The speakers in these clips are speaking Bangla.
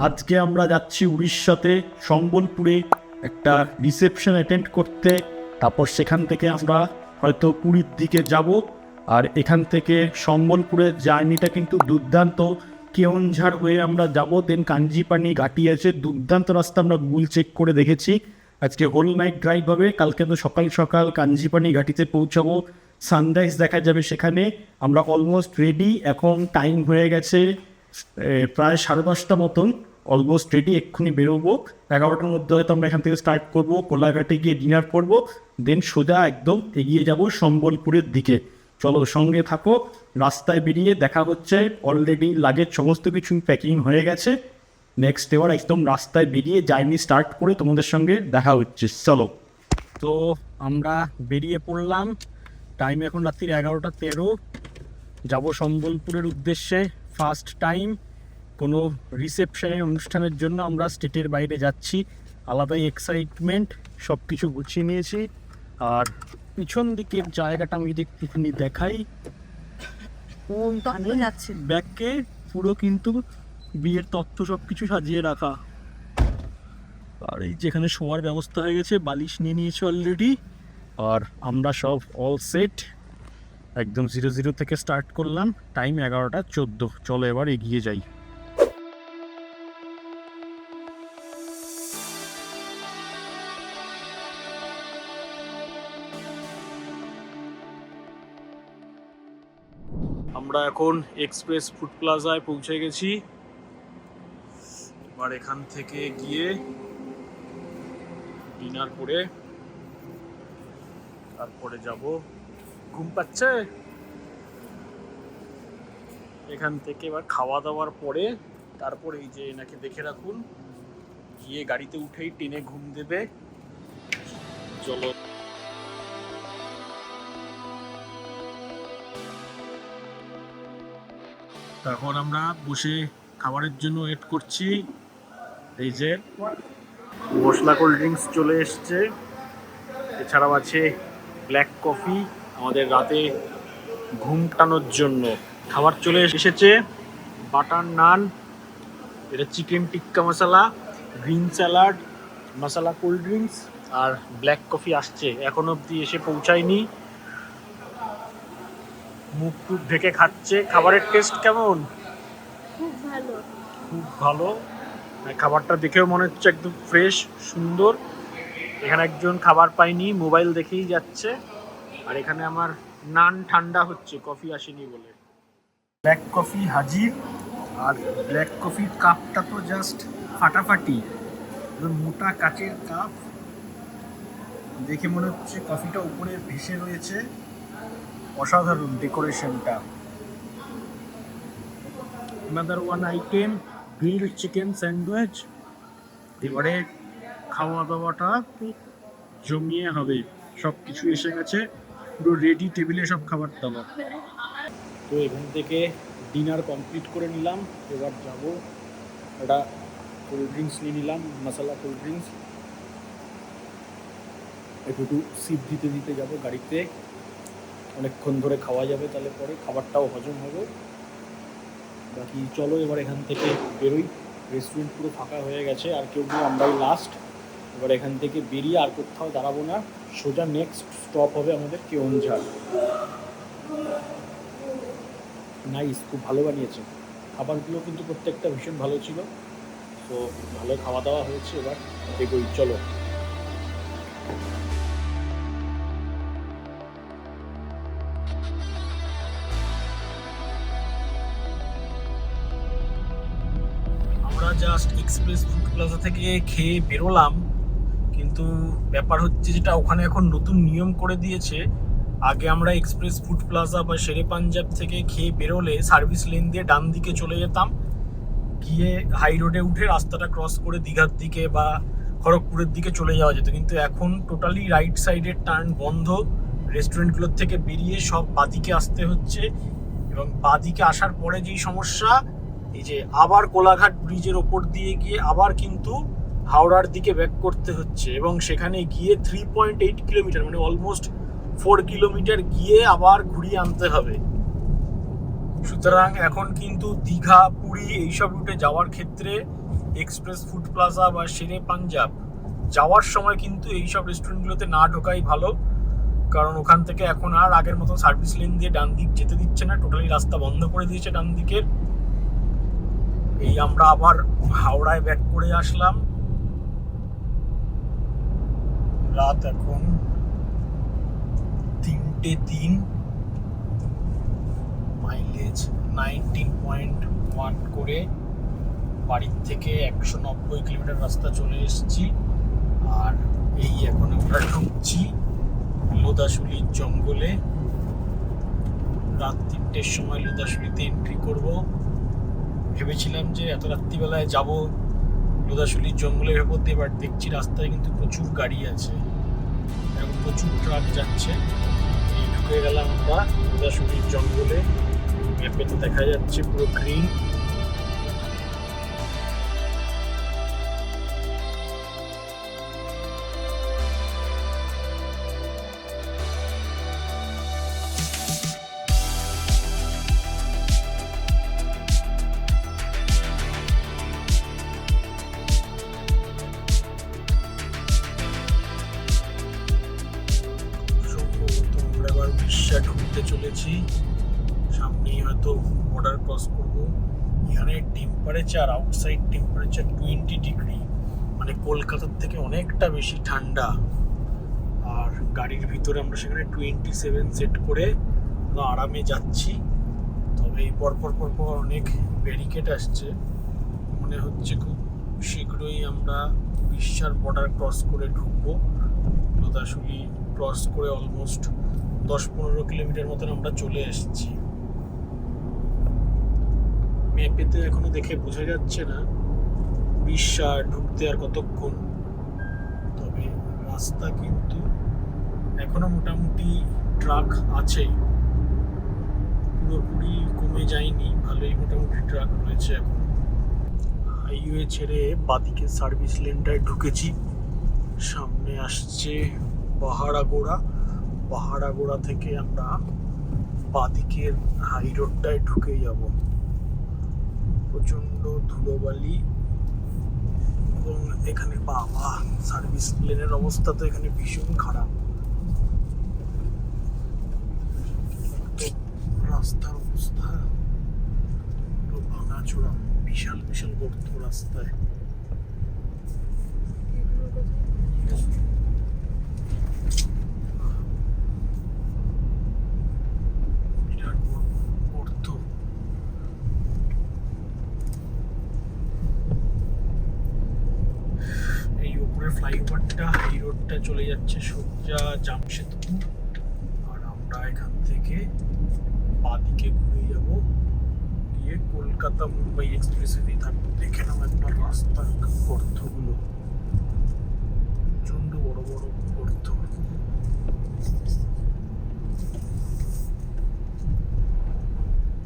আজকে আমরা যাচ্ছি উড়িষ্যাতে সম্বলপুরে একটা রিসেপশন অ্যাটেন্ড করতে। তারপর সেখান থেকে আমরা হয়তো পুরীর দিকে যাব। আর এখান থেকে সম্বলপুরের জার্নিটা কিন্তু দুর্দান্ত। কেওনঝাড় হয়ে আমরা যাব, দেন কাঞ্জিপানি ঘাটি আছে, দুর্দান্ত রাস্তা। আমরা গুগল চেক করে দেখেছি। আজকে হোল নাইট ড্রাইভ হবে, কালকে তো সকাল সকাল কাঞ্জিপানি ঘাটিতে পৌঁছাবো, সানরাইজ দেখা যাবে সেখানে। আমরা অলমোস্ট রেডি, এখন টাইম হয়ে গেছে প্রায় 10:30 মতন। অলমোস্ট রেডি, এক্ষুনি বেরোবো। 11টার মধ্যে হয়তো আমরা এখান থেকে স্টার্ট করবো, কোলাঘাটে গিয়ে ডিনার করবো, দেন সোজা একদম এগিয়ে যাব সম্বলপুরের দিকে। চলো সঙ্গে থাকো। রাস্তায় বেরিয়ে দেখা হচ্ছে। অলরেডি লাগেজ সমস্ত কিছু প্যাকিং হয়ে গেছে। নেক্সট এবার একদম রাস্তায় বেরিয়ে জার্নি স্টার্ট করে তোমাদের সঙ্গে দেখা হচ্ছে। চলো, তো আমরা বেরিয়ে পড়লাম। টাইম এখন রাত্রির 11টা 13। যাব সম্বলপুরের উদ্দেশ্যে। ফার্স্ট টাইম কোনো রিসেপশনের অনুষ্ঠানের জন্য আমরা স্টেটের বাইরে যাচ্ছি, আলাদাই এক্সাইটমেন্ট। সব কিছু গুছিয়ে নিয়েছি। আর পিছন দিকের জায়গাটা আমি যদি একটুখানি দেখাই, ব্যাগকে পুরো কিন্তু বিয়ের তথ্য সব কিছু সাজিয়ে রাখা। আর এই যেখানে শোয়ার ব্যবস্থা হয়ে গেছে, বালিশ নিয়ে নিয়েছে অলরেডি। আর আমরা সব অল সেট, একদম 00 থেকে স্টার্ট করলাম। টাইম 11টা 14। চলো এবার এগিয়ে যাই। আমরা এখন এক্সপ্রেস ফুড প্লাজায় পৌঁছে গেছি। এবার এখান থেকে গিয়ে ডিনার করে তারপরে যাব। ঘুম পাচ্ছে। এখান থেকে এবার খাওয়া দাওয়ার পরে তারপর এই যে এনাকে দেখে রাখুন, গিয়ে গাড়িতে উঠেই টেনে ঘুম দেবে। চলো। এখন আমরা বসে খাবারের জন্য ওয়েট করছি। এই যে মশলা কোল্ড ড্রিঙ্কস চলে এসছে, এছাড়াও আছে ব্ল্যাক কফি আমাদের রাতে ঘুম কাটানোর জন্য। খাবার চলে এসেছে, বাটার নান, এটা চিকেন টিক্কা মশলা, গ্রিন স্যালাড, মশলা কোল্ড ড্রিঙ্কস আর ব্ল্যাক কফি আসছে। এখন অবধি এসে পৌঁছায়নি। মুখ টুক ঢেকে খাচ্ছে। খাবারের টেস্ট কেমন? খুব ভালো, খুব ভালো। খাবারটা দেখেও মনে হচ্ছে একদম ফ্রেশ, সুন্দর। এখানে একজন খাবার পায়নি, মোবাইল দেখেই যাচ্ছে। আর এখানে আমার নান ঠান্ডা হচ্ছে, কফি আসেনি বলে। ব্ল্যাক কফি হাজির। আর ব্ল্যাক কফির কাপটা তো জাস্ট ফাটাফাটি, মোটা কাচের কাপ। দেখে মনে হচ্ছে কফিটা উপরে ভেসে রয়েছে। অসাধারণ ডেকোরেশনটা। another one item, grilled chicken sandwich। এবারে খাওয়া দাওয়াটা জমিয়ে হবে। সব কিছু এসে গেছে, পুরো রেডি টেবিলে সব খাবার দাবার। তো এখান থেকে ডিনার কমপ্লিট করে নিলাম। এবার যাব, একটা কোল্ড ড্রিঙ্কস নিয়ে নিলাম, মশলা কোল্ড ড্রিঙ্কস। একটু সিপ দিতে দিতে যাবো গাড়িতে, অনেকক্ষণ ধরে খাওয়া যাবে, তাহলে পরে খাবারটাও হজম হবে। বাকি চলো এবার এখান থেকে বেরোই। রেস্টুরেন্ট পুরো ফাঁকা হয়ে গেছে, আর কেউ নেই, আমরাই লাস্ট। এবার এখান থেকে বেরিয়ে আর কোথাও দাঁড়াবো না, সোজা নেক্সট স্টপ হবে আমাদের কেওনঝাড়। নাইস, খুব ভালো বানিয়েছে। খাবারগুলো কিন্তু প্রত্যেকটা ভীষণ ভালো ছিল। তো ভালো খাওয়া দাওয়া হয়েছে। এবার এগোই, চলো। আমরা জাস্ট এক্সপ্রেস ফুড প্লাজা থেকে খেয়ে বেরোলাম, কিন্তু ব্যাপার হচ্ছে যেটা ওখানে এখন নতুন নিয়ম করে দিয়েছে। আগে আমরা এক্সপ্রেস ফুড প্লাজা বা শেরে পাঞ্জাব থেকে খেয়ে বেরোলে সার্ভিস লেন দিয়ে ডান দিকে চলে যেতাম, গিয়ে হাই রোডে উঠে রাস্তাটা ক্রস করে দীঘার দিকে বা খড়গপুরের দিকে চলে যাওয়া যেত। কিন্তু এখন টোটালি রাইট সাইডের টার্ন বন্ধ। রেস্টুরেন্টগুলোর থেকে বেরিয়ে সব বাদিকে আসতে হচ্ছে। এবং বাদিকে আসার পরে যেই সমস্যা, এই যে আবার কোলাঘাট ব্রিজের ওপর দিয়ে গিয়ে আবার কিন্তু হাওড়ার দিকে ব্যাক করতে হচ্ছে। এবং সেখানে গিয়ে 3.8 কিলোমিটার, মানে অলমোস্ট 4 কিলোমিটার গিয়ে আবার ঘুরিয়ে আনতে হবে। সুতরাং এখন কিন্তু দীঘা, পুরী এইসব রুটে যাওয়ার ক্ষেত্রে এক্সপ্রেস ফুড প্লাজা বা শেরে পাঞ্জাব যাওয়ার সময় কিন্তু এইসব রেস্টুরেন্টগুলোতে না ঢোকাই ভালো, কারণ ওখান থেকে এখন আর আগের মতো সার্ভিস লেন দিয়ে ডান দিক যেতে দিচ্ছে না, টোটালি রাস্তা বন্ধ করে দিয়েছে ডান দিকের। এই আমরা আবার হাওড়ায় ব্যাক করে আসলাম। রাত এখন 3:03, মাইলেজ 19.1 করে বাড়ির থেকে 190 কিলোমিটার রাস্তা চলে এসেছি। আর এই এখন আমরা ঢুকছি লোদাশুলির জঙ্গলে। রাত 3টের সময় লোদাশুলিতে এন্ট্রি করব। ভেবেছিলাম যে এত রাত্রিবেলায় যাব লোদাশুলির জঙ্গলের ভেতর দিয়ে, বাট দেখছি রাস্তায় কিন্তু প্রচুর গাড়ি আছে, এবং প্রচুর ট্রাক যাচ্ছে। এই ঢুকে গেলাম আমরা লোদাশুলির জঙ্গলে। ম্যাপে তো দেখা যাচ্ছে পুরো গ্রিন। উড়িষ্যা ঢুকতে চলেছি, সামনেই হয়তো বর্ডার ক্রস করব। এখানে টেম্পারেচার, আউটসাইড টেম্পারেচার 20 ডিগ্রি, মানে কলকাতার থেকে অনেকটা বেশি ঠান্ডা। আর গাড়ির ভিতরে আমরা সেখানে 27 সেট করে আমরা আরামে যাচ্ছি। তবে এই পরপর অনেক ব্যারিকেড আসছে, মনে হচ্ছে খুব শীঘ্রই আমরা উড়িষ্যার বর্ডার ক্রস করে ঢুকবো। লোদাশুলি ক্রস করে অলমোস্ট 10-15 কিলোমিটার মতন আমরা চলে এসেছি। ম্যাপেতে এখনো দেখে বোঝা যাচ্ছে না উড়িষ্যা ঢুকতে আর কতক্ষণ, তবে রাস্তা কিন্তু এখনো মোটামুটি ট্রাক আছে, পুরোপুরি কমে যায়নি, ভালোই মোটামুটি ট্রাক রয়েছে এখন। হাইওয়ে ছেড়ে বাদিকে সার্ভিস লেনটায় ঢুকেছি। সামনে আসছে পাহাড়াগোড়া থেকে আমরা বাদিকের হাই রোডটায় ঢুকে যাব। প্রচন্ড ধুলোবালি, এবং এখানে বাবা সার্ভিস লেনের অবস্থা তো এখানে ভীষণ খারাপ। রাস্তার অবস্থা পুরো ভাঙাচোরা, বিশাল গর্ত রাস্তায়। ফ্লাইওভারটা হাই রোডটা চলে যাচ্ছে সোজা জামশেদপুর, আর আমরা এখান থেকে বাদিকে ঘুরে যাব, গিয়ে কলকাতা মুম্বাই এক্সপ্রেসওয়ে থাকবো। দেখে নাও একবার রাস্তার গর্তগুলো, প্রচন্ড বড় গর্ত।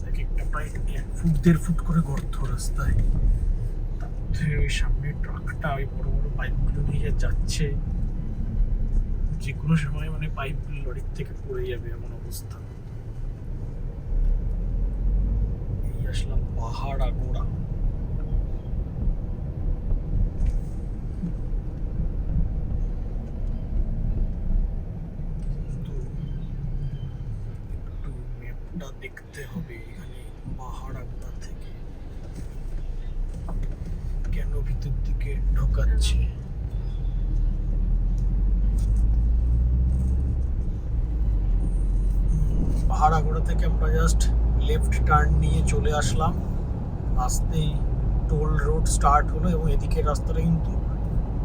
এক একটা প্রায় 1 ফুট 1.5 ফুট করে গর্ত রাস্তায়। ওই সামনে ট্রাকটা ওই বড় পাইপগুলো নিয়ে যাচ্ছে, যে কোনো সময় মানে পাইপগুলো লরির থেকে পড়ে যাবে এমন অবস্থা। এই আসলাম পাহাড়াগোড়া। কিন্তু একটু ম্যাপটা দেখতে হবে, এখানে পাহাড়াগোড়া থেকে কেন ভিতর দিকে ঢোকাচ্ছে। পাহাড়াগোড়া থেকে আমরা জাস্ট লেফট টার্ন নিয়ে চলে আসলাম, আসতেই টোল রোড স্টার্ট হলো। এবং এদিকে রাস্তাটা কিন্তু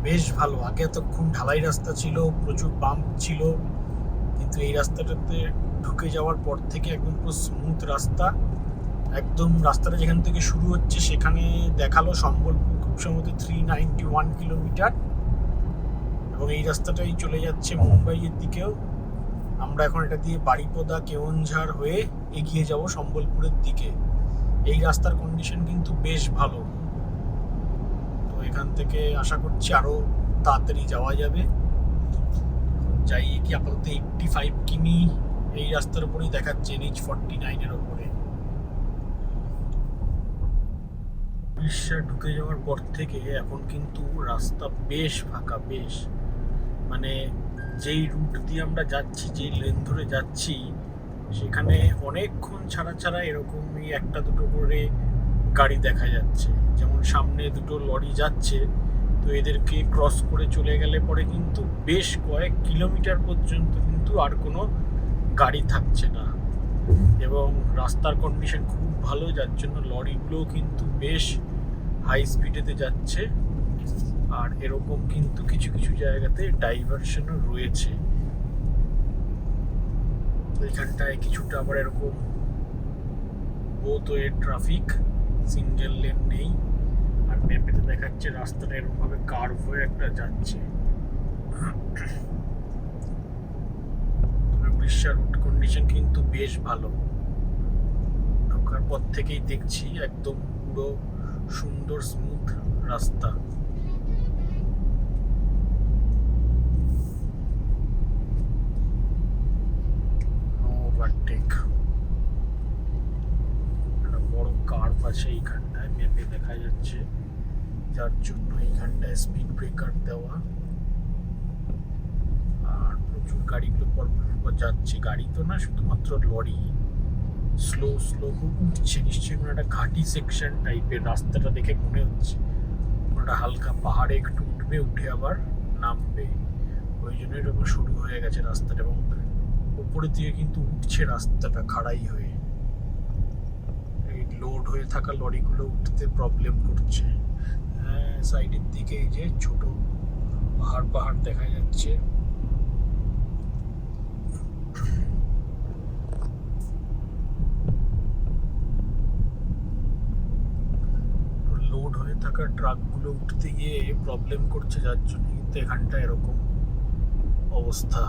বেশ ভালো, আগে এতক্ষণ ঢালাই রাস্তা ছিল, প্রচুর বাম্প ছিল, কিন্তু এই রাস্তাটাতে ঢুকে যাওয়ার পর থেকে একদম পুরো স্মুথ রাস্তা। একদম রাস্তাটা যেখান থেকে শুরু হচ্ছে সেখানে দেখালো সম্বলপুর, খুব সম্ভবত 391 কিলোমিটার, এবং এই রাস্তাটাই চলে যাচ্ছে মুম্বাইয়ের দিকেও। আমরা এখন এটা দিয়ে বারিপদা কেওনঝাড় হয়ে এগিয়ে যাব সম্বলপুরের দিকে। এই রাস্তার কন্ডিশন কিন্তু বেশ ভালো, তো এখান থেকে আশা করছি আরো তাড়াতাড়ি যাওয়া যাবে। যাই কি আপাতত 85 কিমি এই রাস্তার উপরেই দেখাচ্ছে, NH 49 এর উপরে। উড়িষ্যা ঢুকে যাওয়ার পর থেকে এখন কিন্তু রাস্তা বেশ ফাঁকা, বেশ মানে যেই রুট দিয়ে আমরা যাচ্ছি, যেই লেন ধরে যাচ্ছি, সেখানে অনেকক্ষণ ছাড়া ছাড়া এরকমই একটা দুটো করে গাড়ি দেখা যাচ্ছে। যেমন সামনে দুটো লরি যাচ্ছে, তো এদেরকে ক্রস করে চলে গেলে পরে কিন্তু বেশ কয়েক কিলোমিটার পর্যন্ত কিন্তু আর কোনো গাড়ি থাকছে না, এবং রাস্তার কন্ডিশন খুব ভালো, যার জন্য লরিগুলোও কিন্তু বেশ হাই স্পিডেতে যাচ্ছে। আর এরকম কিন্তু কিছু কিছু জায়গাতে ডাইভারশনও রয়েছে। তো এখানটায় কিছুটা আবার এরকম both way traffic, single lane নেই। আর ম্যাপেতে দেখাচ্ছে রাস্তাটা এরকম ভাবে কার্ভ হয়ে একটা যাচ্ছে। তবে উড়িষ্যার রুট কন্ডিশন কিন্তু বেশ ভালো, ঢোকার পর থেকেই দেখছি একদম পুরো সুন্দর স্মুথ রাস্তা। ওভারটেক, একটা বড় কার্ভ আছে এইখানটায়, ম্যাপে দেখা যাচ্ছে, যার জন্য এইখানটায় স্পিড ব্রেকার দেওয়া। আর প্রচুর গাড়িগুলো পর যাচ্ছে, গাড়ি তো না, শুধুমাত্র লরি স্লো স্লো উঠছে। নিশ্চয়ই কোনো একটা ঘাটি সেকশন টাইপের রাস্তাটা দেখে মনে হচ্ছে, ওটা হালকা পাহাড়ে একটু উঠবে, উঠে আবার নামবে, ওই জন্য এরকম শুরু হয়ে গেছে রাস্তাটা। এবং উপরের দিকে কিন্তু উঠছে রাস্তাটা খাড়াই হয়ে, এই লোড হয়ে থাকা লরিগুলো উঠতে প্রবলেম করছে। হ্যাঁ, সাইডের দিকে এই যে ছোট পাহাড় পাহাড় দেখা যাচ্ছে। লোড হয়ে থাকা ট্রাকগুলো উঠতে গিয়ে প্রবলেম করছে, যার জন্য কিন্তু এখানটা এরকম অবস্থা।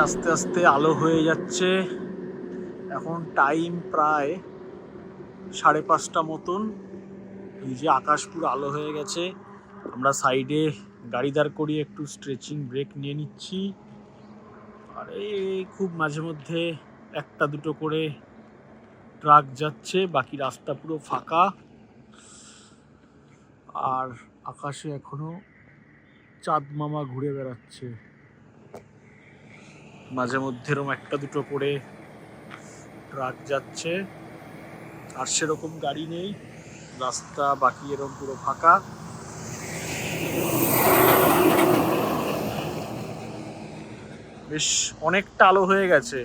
আস্তে আস্তে আলো হয়ে যাচ্ছে, এখন টাইম প্রায় 5:30 মতন। এই যে আকাশ পুরো আলো হয়ে গেছে, আমরা সাইডে গাড়ি দাঁড় করিয়ে একটু স্ট্রেচিং ব্রেক নিয়ে নিচ্ছি। আর এই খুব মাঝে মধ্যে একটা দুটো করে ট্রাক যাচ্ছে, বাকি রাস্তা পুরো ফাঁকা। আর আকাশে এখনো চাঁদ মামা ঘুরে বেড়াচ্ছে, মাঝে মধ্যে এরকম একটা দুটো করে ট্রাক যাচ্ছে। আর সেরকম গাড়ি নেই, রাস্তা বাকি এরকম পুরো ফাঁকা। বেশ অনেকটা আলো হয়ে গেছে,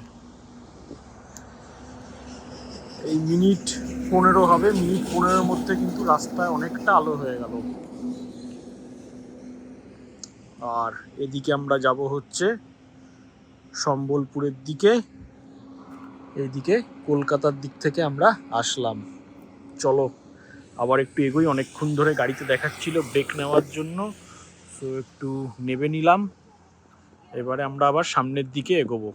এই মিনিট 15 হবে, মিনিট 15-এর মধ্যে কিন্তু রাস্তায় অনেকটা আলো হয়ে গেল। আর এদিকে আমরা যাব হচ্ছে সম্বলপুরের দিকে, এইদিকে কলকাতার দিক থেকে আমরা আসলাম। চলো আবার একটু এগোই, অনেকক্ষণ ধরে গাড়িতে দেখাচ্ছিল ব্রেক নেওয়ার জন্য, তো একটু নেবে নিলাম। এবারে আমরা আবার সামনের দিকে এগোবো।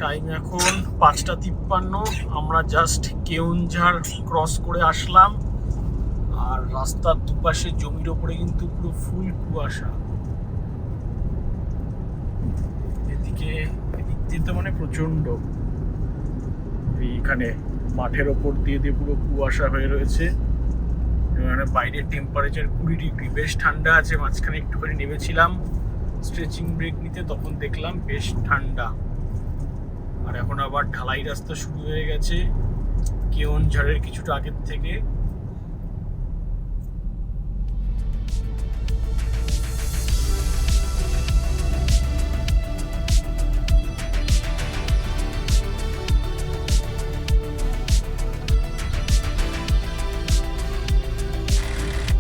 টাইম এখন 5:53, আমরা জাস্ট কেওনঝাড় ক্রস করে আসলাম। আর রাস্তার দুপাশে জমির ওপরে কিন্তু পুরো ফুল কুয়াশা। এদিক দিয়ে তো মানে প্রচন্ড, এইখানে মাঠের ওপর দিয়ে পুরো কুয়াশা হয়ে রয়েছে। এখানে বাইরের টেম্পারেচার 20 ডিগ্রি, বেশ ঠান্ডা আছে। মাঝখানে একটুখানি নেমেছিলাম স্ট্রেচিং ব্রেক নিতে, তখন দেখলাম বেশ ঠান্ডা। আর এখন আবার ঢালাই রাস্তা শুরু হয়ে গেছে কেওনঝাড়ের কিছুটা আগের থেকে।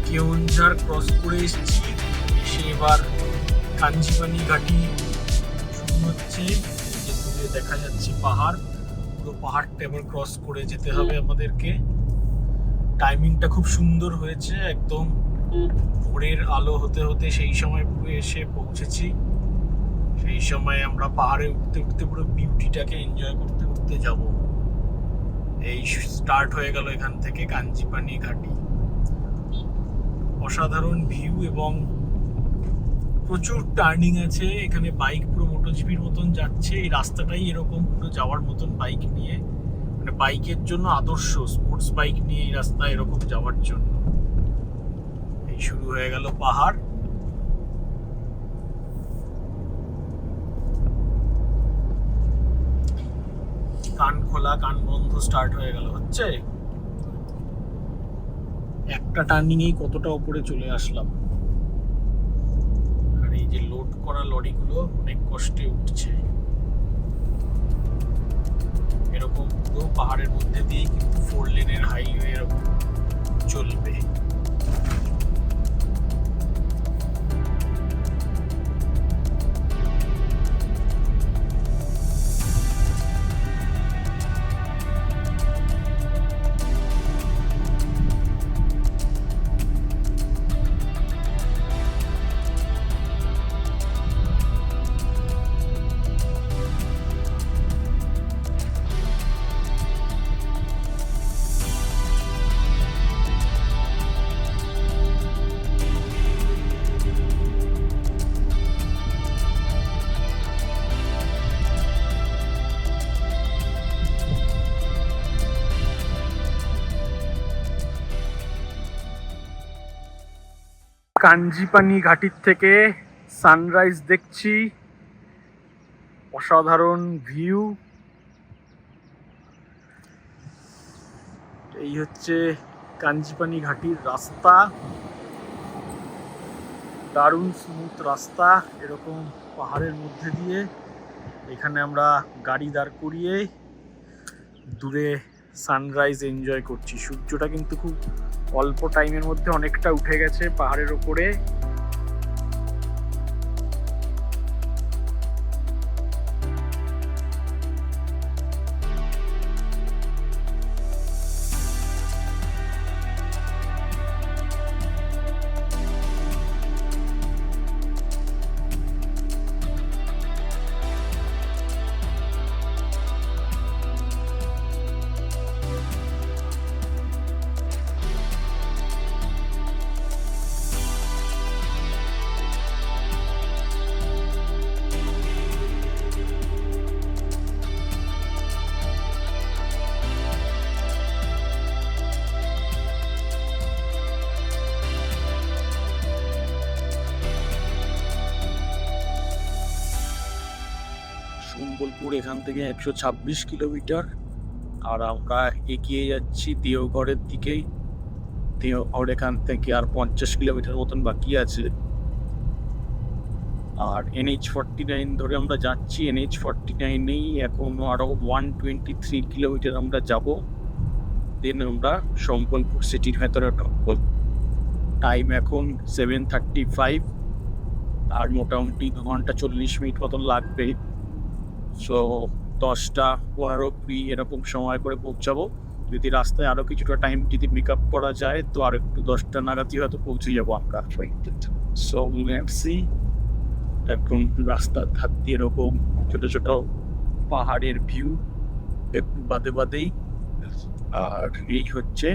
কেওনঝাড় ক্রস করে এসেছি, এসে এবার কাঞ্জিপানি ঘাটি শুরু হচ্ছে। যে দূরে দেখা যাচ্ছে পাহাড়, পুরো পাহাড়টা এবার ক্রস করে যেতে হবে আমাদেরকে। টাইমিংটা খুব সুন্দর হয়েছে, একদম ভোরের আলো হতে হতে সেই সময় পুরো এসে পৌঁছেছি। সেই সময় আমরা পাহাড়ে উঠতে উঠতে পুরো বিউটিটাকে এনজয় করতে করতে যাব। এই স্টার্ট হয়ে গেল এখান থেকে কাঞ্জিপানি ঘাটি। অসাধারণ ভিউ এবং প্রচুর টার্নিং আছে এখানে, বাইক পুরো মোটোজিপির মতন যাচ্ছে। এই রাস্তাটাই এরকম পুরো যাওয়ার মতন বাইক নিয়ে, মানে বাইকের জন্য আদর্শ, স্পোর্টস বাইক নিয়ে এই রাস্তা এরকম যাওয়ার জন্য। এই শুরু হয়ে গেল পাহাড়। কান খোলা কান বন্ধ স্টার্ট হয়ে গেল, হচ্ছে একটা টার্নিং এই কতটা উপরে চলে আসলাম। আর এই যে লোড করা লরিগুলো অনেক কষ্টে উঠছে। এরকম পুরো পাহাড়ের মধ্যে দিয়ে কিন্তু 4 লেনের হাইওয়ে এরকম চলবে। কাঞ্জিপানি ঘাটির থেকে সানরাইজ দেখছি, অসাধারণ ভিউ। এই হচ্ছে কাঞ্জিপানি ঘাটির রাস্তা, দারুণ স্মুথ রাস্তা এরকম পাহাড়ের মধ্যে দিয়ে। এখানে আমরা গাড়ি দাঁড় করিয়ে দূরে সানরাইজ এনজয় করছি। সূর্যটা কিন্তু খুব অল্প টাইমের মধ্যে অনেকটা উঠে গেছে পাহাড়ের ওপরে। সম্বলপুর এখান থেকে 126 কিলোমিটার, আর আমরা এগিয়ে যাচ্ছি দেওঘরের দিকেই। দেওঘর এখান থেকে আর 50 কিলোমিটার মতন বাকি আছে। আর NH49 ধরে আমরা যাচ্ছি। NH49এই এখন আরো 123 কিলোমিটার আমরা যাব, দেন আমরা সম্বলপুর সিটির ভেতরে ঢুকবো। টাইম এখন 7:35, আর মোটামুটি 2 ঘন্টা 40 মিনিট মতন লাগবে। সো 10টা 15-20 এরকম সময় করে পৌঁছাবো। যদি রাস্তায় আরো কিছুটা টাইম যদি মেক আপ করা যায় তো আর একটু 10টা নাগাদই হয়তো পৌঁছে যাবো আমরা। So let's see. এখন রাস্তার ধার দিয়ে এরকম ছোট ছোট পাহাড়ের ভিউ একটু বাদে বাদেই। আর এই হচ্ছে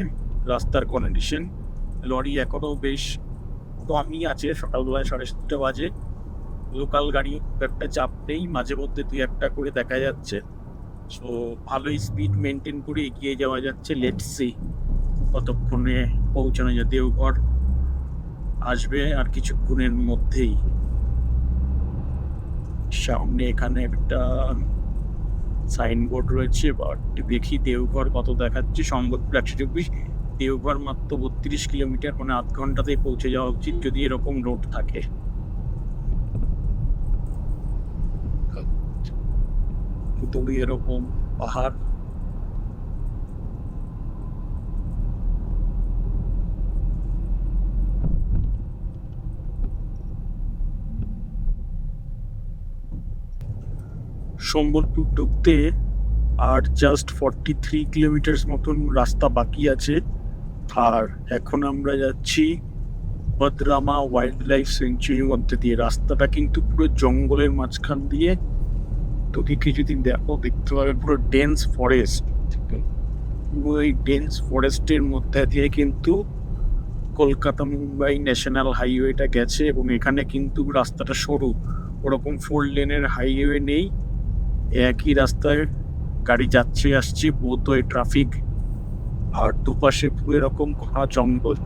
রাস্তার কন্ডিশন। লরি এখনো বেশ কমই আছে, সকালবেলায় 7:30 বাজে। লোকাল গাড়ি একটা চাপ নেই, মাঝে মধ্যে 2-1টা করে দেখা যাচ্ছে। সো ভালোই স্পিড মেনটেন করে এগিয়ে যাওয়া যাচ্ছে। লেটস সি কতক্ষণে পৌঁছানো যায়। দেওঘর আসবে আর কিছুক্ষণের মধ্যেই। সামনে এখানে একটা সাইনবোর্ড রয়েছে, বাট দেখি দেওঘর কত দেখাচ্ছে। সম্বলপুর 124, দেওঘর মাত্র 32 কিলোমিটার, মানে 8 ঘন্টাতেই পৌঁছে যাওয়া উচিত যদি এরকম রোড থাকে। দূরে এরকম পাহাড়। সম্বলপুর ঢুকতে আর জাস্ট 43 কিলোমিটার মতন রাস্তা বাকি আছে। আর এখন আমরা যাচ্ছি বদরামা ওয়াইল্ড লাইফ সেঞ্চুরির মধ্যে দিয়ে। রাস্তাটা কিন্তু পুরো জঙ্গলের মাঝখান দিয়ে, তো যদি দেখো দেখতে পাবে পুরো ডেন্স ফরেস্ট। পুরো এই ডেন্স ফরেস্টের মধ্যে দিয়ে কিন্তু কলকাতা মুম্বাই ন্যাশনাল হাইওয়েটা গেছে এবং এখানে কিন্তু রাস্তাটা সরু, ওরকম 4 লেনের হাইওয়ে নেই। একই রাস্তায় গাড়ি যাচ্ছে আসছে, বোধহয় ট্রাফিক, আর দুপাশে পুরো এরকম ঘন জঙ্গল।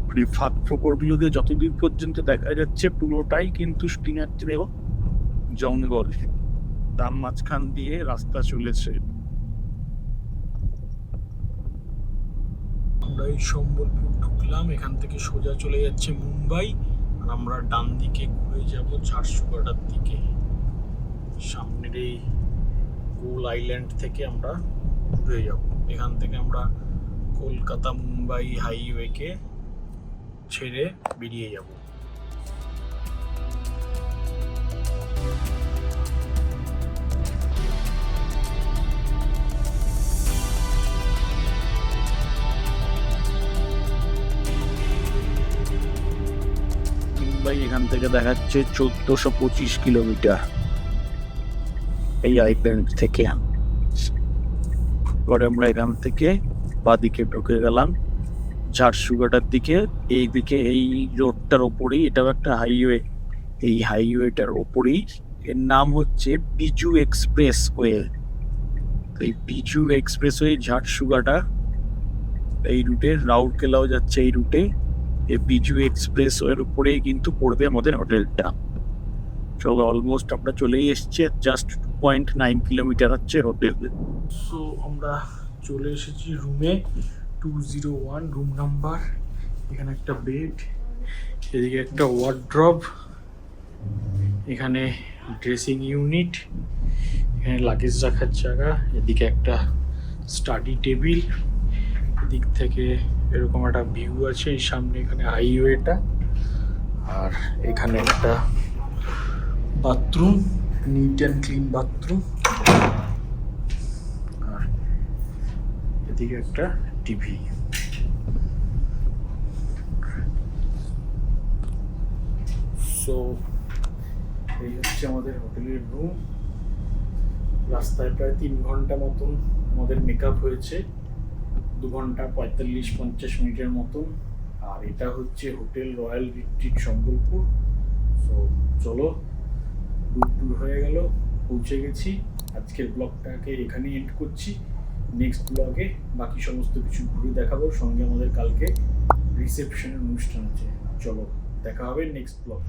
মানে ফাঁক ফোকরগুলোকে যতদূর পর্যন্ত দেখা যাচ্ছে পুরোটাই কিন্তু স্টিনাত্রেয় জঙ্গল, তার মাঝখান দিয়ে রাস্তা চলেছে। আমরা এই সম্বলপুর ঢুকলাম, এখান থেকে সোজা চলে যাচ্ছে মুম্বাই, আর আমরা ডান দিকে ঘুরে যাব ঝারসুগুড়ার দিকে। সামনের এই গোল আইল্যান্ড থেকে আমরা ঘুরে যাব, এখান থেকে আমরা কলকাতা মুম্বাই হাইওয়েকে ছেড়ে বেরিয়ে যাব। মুম্বাই এখান থেকে দেখাচ্ছে 1425 কিলোমিটার এই আইল্যান্ড থেকে। পরে আমরা এখান থেকে বাদিকে ঢুকে গেলাম ঝারসুগুড়ার দিকে। এই দিকে এই রোডটার ওপরেই, এটাও একটা হাইওয়ে, এই হাইওয়েটার ওপরেই এর নাম হচ্ছে বিজু এক্সপ্রেস ওয়ে। এই বিজু এক্সপ্রেস ওয়ে ঝারসুগুড়া এই রুটে, রাউরকেলাও যাচ্ছে এই রুটে। এই বিজু এক্সপ্রেস ওয়ের উপরেই কিন্তু পড়বে আমাদের হোটেলটা। চলো অলমোস্ট আমরা চলেই এসেছি, জাস্ট 0.9 কিলোমিটার হচ্ছে হোটেল। সো আমরা চলে এসেছি রুমে, 201 রুম নাম্বার। এখানে একটা বেড, এদিকে একটা ওয়ার্ড্রব, এখানে ড্রেসিং ইউনিট, এখানে লাগেজ রাখার জায়গা, এদিকে একটা স্টাডি টেবিল, এদিক থেকে এরকম একটা ভিউ আছে, এই সামনে এখানে হাইওয়েটা, আর এখানে একটা bathroom, neat and clean bathroom, আর এদিকে একটা টিভি। সো এই হচ্ছে আমাদের হোটেলের রুম। রাস্তায় প্রায় 3 ঘন্টা মতন আমাদের মেকআপ হয়েছে, 2 ঘন্টা 45-50 মিনিটের মতন। আর এটা হচ্ছে hotel royal retreat Sambalpur. So চলো, দূর হয়ে গেল, পৌঁছে গেছি। আজকের ব্লগটাকে এখানেই এন্ড করছি। নেক্সট ব্লগে বাকি সমস্ত কিছু ঘুরে দেখাবো, সঙ্গে আমাদের কালকে রিসেপশনের অনুষ্ঠান আছে। চলো দেখা হবে নেক্সট ব্লগ।